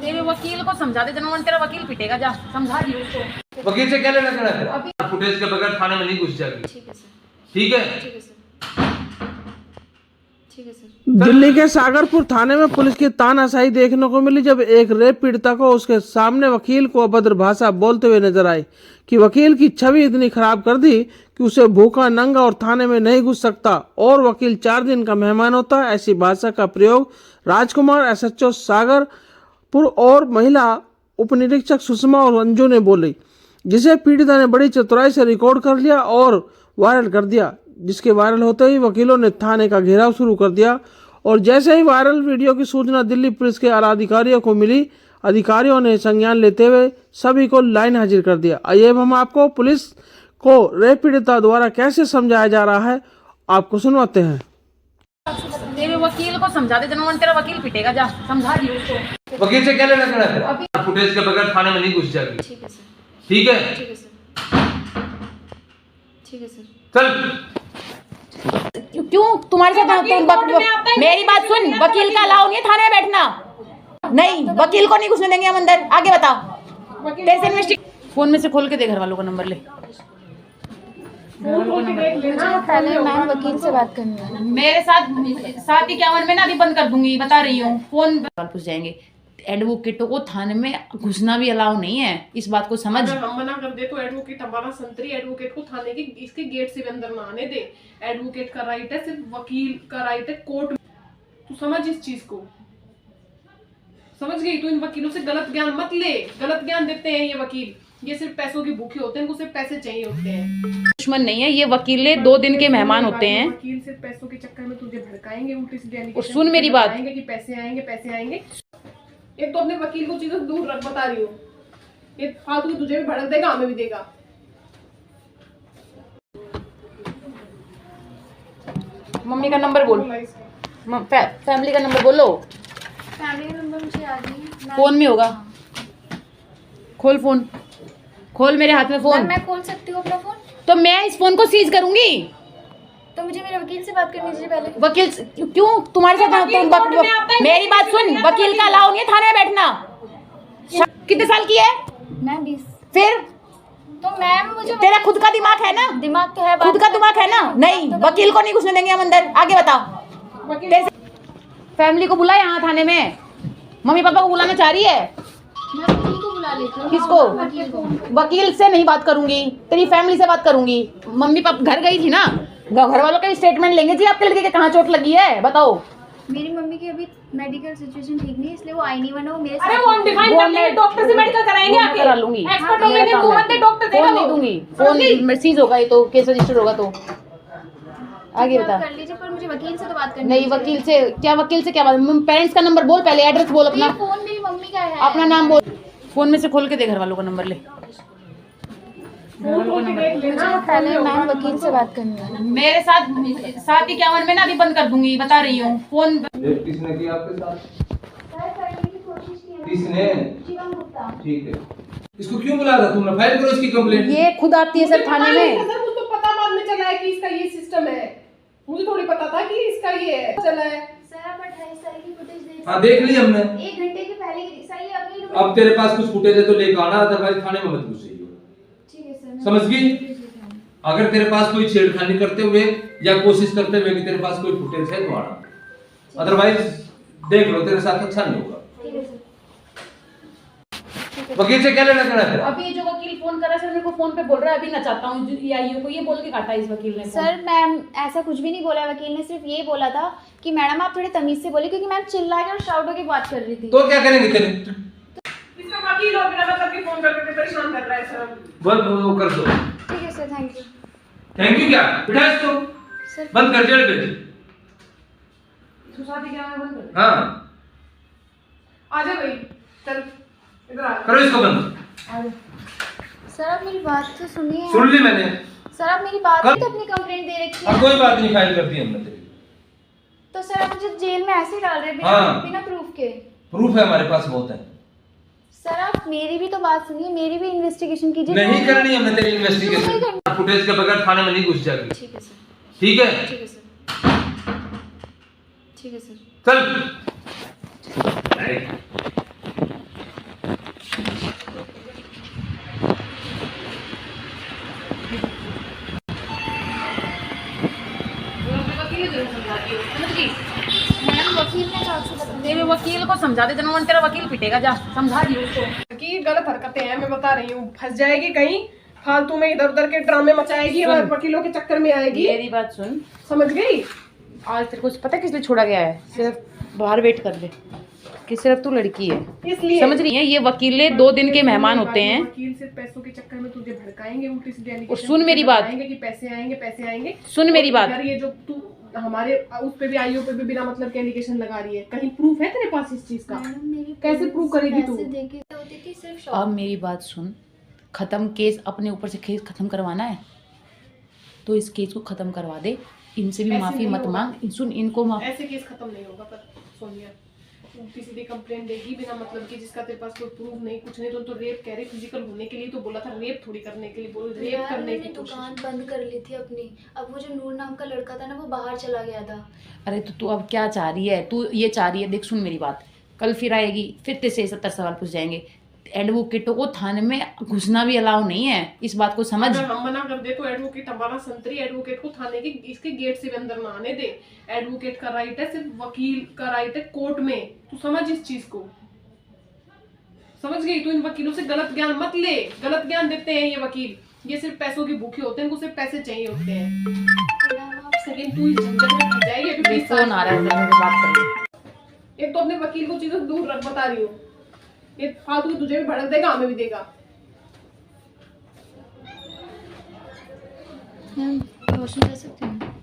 तेरे वकील को समझा दे, जनवन तेरा वकील पिटेगा, जा समझा दी उसको। वकील से क्या लेना देना तेरा? फुटेज के बगैर थाने में नहीं घुस जाएगी। ठीक है सर। ठीक है, ठीक है सर। ठीक है सर। दिल्ली के सागरपुर थाने में पुलिस की तानाशाही देखने को मिली जब एक रेप पीड़िता को उसके सामने वकील को अभद्र भाषा बोलते हुए नजर आई कि वकील की छवि इतनी खराब कर दी कि उसे भूखा नंगा और थाने में नहीं घुस सकता और वकील 4 दिन का मेहमान होता है। ऐसी भाषा का प्रयोग राजकुमार एसएचओ सागरपुर और महिला उपनिरीक्षक सुषमा और अंजू ने बोली, जिसे पीड़िता ने बड़ी चतुराई से रिकॉर्ड कर लिया और वायरल कर दिया। जिसके वायरल होते ही वकीलों ने थाने का घेराव शुरू कर दिया और जैसे ही वायरल वीडियो की सूचना दिल्ली पुलिस के आला अधिकारियों को मिली, अधिकारियों ने संज्ञान लेते हुए सभी को लाइन हाजिर कर दिया। आइए अब हम आपको पुलिस को रेप पीड़िता द्वारा कैसे समझाया जा रहा है आपको सुनवाते हैं। तेरे वकील को समझा दे, जनवन तेरा वकील पिटेगा, जा समझा दी उसको। वकील से क्या लेना देना तेरा? फुटेज के बगैर थाने में नहीं घुस जाएगी। ठीक है सर। ठीक है, ठीक है सर। ठीक है सर। चल। क्यों तुम्हारे साथ मेरी बात सुन, वकील का अलाउ नहीं है थाने में बैठना। नहीं, वकील को नहीं घुसने देंगे हम अंदर। आगे बता। तेरे से इन्वेस्टिगेशन फोन में से खोल के दे, घर वालों का नंबर ले। पहले मैम वकील से बात करनी है। मेरे साथ 751 में ना अभी बंद कर दूंगी, बता रही हूँ। फोन पूछ जाएंगे। एडवोकेटों को थाने में घुसना भी अलाउ नहीं है, इस बात को समझ। अगर हम मना कर दे तो एडवोकेट, हमारा संतरी एडवोकेट को थाने के इसके गेट से भी अंदर ना आने दे। एडवोकेट का राइट है, सिर्फ वकील का राइट है कोर्ट। तू समझ इस चीज को, समझ गई? तू इन वकीलों से गलत ज्ञान मत ले। गलत ज्ञान देते हैं ये वकील, ये सिर्फ पैसों के भूखे होते हैं, इनको सिर्फ पैसे चाहिए होते हैं। दुश्मन नहीं है ये वकील, 2 दिन के मेहमान होते हैं। वकील सिर्फ पैसों के चक्कर में तुझे भड़काएंगे, उल्टी सीधी और सुन मेरी बात, कि पैसे आएंगे पैसे आएंगे। एक तो अपने वकील को चीजों से दूर रख, बता रही हूँ। ये फालतू तुझे भी भड़क देगा, हमें भी देगा। मम्मी का नंबर बोल, फैमिली का नंबर बोलो। फैमिली का नंबर मुझे याद नहीं। फोन में होगा, खोल फोन, खोल मेरे हाथ में फोन। मैं खोल सकती हूँ अपना फोन? तो मैं इस फोन को सीज करूंगी। तो मुझे मेरे वकील से बात करनी चाहिए पहले। वकील क्यों तुम्हारे साथ मेरी बात सुन, वकील का अलाउ नहीं है थाने में बैठना। कितने साल की है? मैं 20। फिर तो मैम मुझे तेरा खुद का दिमाग है ना? दिमाग तो है, खुद का दिमाग है ना? नहीं, वकील को नहीं घुसने देंगे हम अंदर। आगे बता। फैमिली को बुला यहाँ थाने में, मम्मी पापा को बुलाना चाह रही है। मैं वकील को बुला लेती हूँ। किसको? वकील से नहीं बात करूंगी, तेरी फैमिली से बात करूंगी। मम्मी पापा घर गई थी ना, घर वालों का स्टेटमेंट लेंगे जी आपके लड़के के कहाँ चोट लगी है, बताओ। मेरी मम्मी की अभी मेडिकल सिचुएशन ठीक नहीं है, इसलिए वो आई नहीं बना। वो मेरे अरे वो हम डिफाइन कर लेंगे, डॉक्टर से मेडिकल कराएंगे आके। करा लूंगी, एक्सपर्ट होंगे, तू मत दे, डॉक्टर देगा। फोन नहीं दूंगी, फोन सीज होगा ये तो, केस रजिस्टर होगा तो। आगे बता। कर लीजिए, पर मुझे वकील से तो बात करनी नहीं, वकील से क्या? वकील से क्या बात? पेरेंट्स का नंबर बोल पहले, एड्रेस बोल अपना। फोन मेरी मम्मी का है। अपना नाम बोल, फोन में से खोल के दे, घर वालों का नंबर ले। पहले मैम वकील से बात करनी है। मेरे साथ 751 में ना अभी बंद कर दूंगी, बता रही हूँ। फोन किसने किया आपके साथ? किसने? ठीक है, इसको क्यों बुलाया था तुमने? फाइल करो इसकी कंप्लेंट। ये खुद आती है सर थाने में। सर मुझे तो पता बाद में चला है कि इसका ये सिस्टम है। मुझे थोड़ी पता था कि इसका ये चला है। सर आप 28 तारीख की फुटेज देख। हाँ देख ली हमने। 1 घंटे के पहले की सही है। अभी अब तेरे पास कुछ फुटेज है तो लेकर आना, अदरवाइज थाने में मत घुसिए। ठीक है सर। समझ गई? अगर तेरे पास कोई छेड़खानी करते हुए या कोशिश करते हुए कि तेरे पास कोई फुटेज है तो आना, अदरवाइज देख लो तेरे साथ अच्छा नहीं होगा। वकील से क्या लेना देना तेरा? अभी ये जो वकील फोन कर रहा है सर, मेरे को फोन पे बोल रहा है अभी ना चाहता हूँ को, ये बोल के काटा इस वकील ने। सर मैम ऐसा कुछ भी नहीं बोला वकील ने, सिर्फ ये बोला था कि मैडम आप थोड़े तमीज से बोले, क्योंकि मैम चिल्ला के और शाउट होकर बात कर रही थी। तो क्या करेंगे तेरे? इसका वकील और बिना मतलब के फोन करके परेशान कर रहा है सर। बोल वो कर दो। ठीक है sir, thank you. Thank you क्या? बिठा इसको, सर बंद कर जेल भेज। सुसादी क्या बंद कर। हाँ आ जा भाई, चल इधर आ। करो इसको बंद। सर आप मेरी बात तो सुनिए। सुन ली मैंने। सर आप मेरी बात तो अपनी कंप्लेंट दे रखी है। कोई बात नहीं, फाइल कर दी हमने तेरी। तो सर आप मुझे जेल में ऐसे ही डाल रहे हैं हाँ। बिना प्रूफ के। प्रूफ है हमारे पास बहुत है। सर आप मेरी भी तो बात सुनिए, मेरी भी इन्वेस्टिगेशन कीजिए। नहीं करनी हमने तेरी इन्वेस्टिगेशन। फुटेज के बगैर थाने में नहीं घुस जाएगी। ठीक है सर। ठीक है, ठीक है सर। ठीक है सर। चल। समझा दे जनों तेरा वकील पिटेगा, जा समझा दियो उसको कि ये गलत हरकतें हैं, मैं बता रही हूँ। फंस जाएगी कहीं फालतू में, इधर उधर के ड्रामे मचाएगी और वकीलों के चक्कर में आएगी। मेरी बात सुन, समझ गई? आज तेरे को पता है किस लिए छोड़ा गया है? सिर्फ बाहर वेट कर ले कि सिर्फ तू लड़की है, इसलिए समझ रही है? ये वकीले 2 दिन के मेहमान होते हैं। वकील सिर्फ पैसों के चक्कर में तुझे भड़काएंगे, उल्टी सीधी और allegation सुन मेरी बात, लगाएंगे कि पैसे आएंगे पैसे आएंगे। सुन मेरी बात, यार ये जो तू हमारे उस पे भी आईओ पे भी बिना मतलब के एलिगेशन लगा रही है, कहीं प्रूफ है तेरे पास इस चीज का? मैडम मेरी कैसे प्रूव करेगी तू? पैसे देके होती थी सिर्फ अब मेरी बात सुन, खत्म केस, अपने ऊपर से केस खत्म करवाना है तो इस केस को खत्म करवा दे, इनसे भी ऐसे माफी नहीं मत होगा। मांग, सुन इनको ऐसे केस खत्म नहीं होगा। पर सोनिया उल्टी सीधी कंप्लेंट देगी बिना मतलब की, जिसका तेरे पास कोई प्रूफ नहीं कुछ नहीं। तो रेप कह रहे, फिजिकल होने के लिए तो बोला था, रेप थोड़ी करने के लिए बोल, रेप करने की कोशिश। दुकान बंद कर ली थी अपनी। अब वो जो नूर नाम का लड़का था ना, वो बाहर चला गया था। अरे तो तू अब क्या चाह रही है? तू ये चाह रही है, देख सुन मेरी बात, कल फिर आएगी, फिर तेरे से 70 सवाल पूछ जाएंगे। एडवोकेटों को थाने में घुसना भी अलाउ नहीं है, इस बात को समझ। अगर हम मना कर दे तो एडवोकेट, हमारा संतरी एडवोकेट को थाने के इसके गेट से भी अंदर ना आने दे। एडवोकेट का राइट है, सिर्फ वकील का राइट है कोर्ट में। तू समझ इस चीज को, समझ गई? तू इन वकीलों से गलत ज्ञान मत ले, गलत ज्ञान देते हैं ये वकील। ये सिर्फ पैसों के भूखे होते हैं, इनको सिर्फ पैसे चाहिए होते हैं। सेकंड तू इस झंझट में फंस जाएगी। अभी 20 फोन आ रहा है, तेरे से बात कर। एक तो अपने वकील को चीजों से दूर रख, बता रही हूँ। ये फालतू तुझे भी भड़क देगा, हमें भी देगा। मैम रोशन कर सकती हूँ?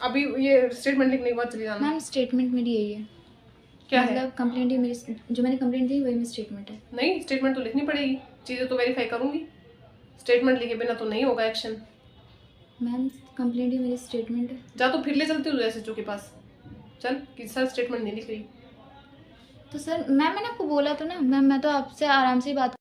अभी ये स्टेटमेंट लिखने के बाद चली जाना। मैम स्टेटमेंट मेरी यही है। क्या है? मतलब कंप्लेंट ही मेरी, जो मैंने कंप्लेंट दी वही मेरी स्टेटमेंट है। नहीं, स्टेटमेंट तो लिखनी पड़ेगी, चीजें तो वेरीफाई करूंगी। स्टेटमेंट लिखे बिना तो नहीं होगा एक्शन। मैम कंप्लेंट ही मेरी स्टेटमेंट है। जा तो फिर ले चलती हूँ एसएचओ के पास, चल कि सर स्टेटमेंट नहीं लिख रही। तो सर मैम मैंने आपको बोला तो ना मैम, मैं तो आपसे आराम से ही बात